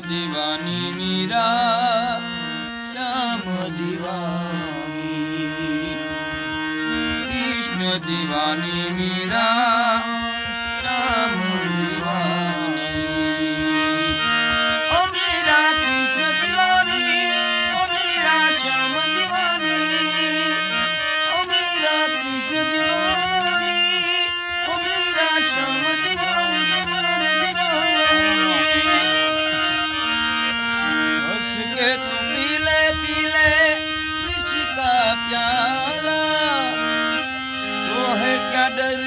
दीवानी मीरा श्याम दीवानी कृष्ण दीवानी मीरा श्याम दीवानी ओ मीरा कृष्ण दीवानी ओ मीरा श्याम दीवानी ओ मीरा कृष्ण दीवानी ओ मीरा श्याम दीवानी के तू पीले पीले विष का प्याला तो है क्या डर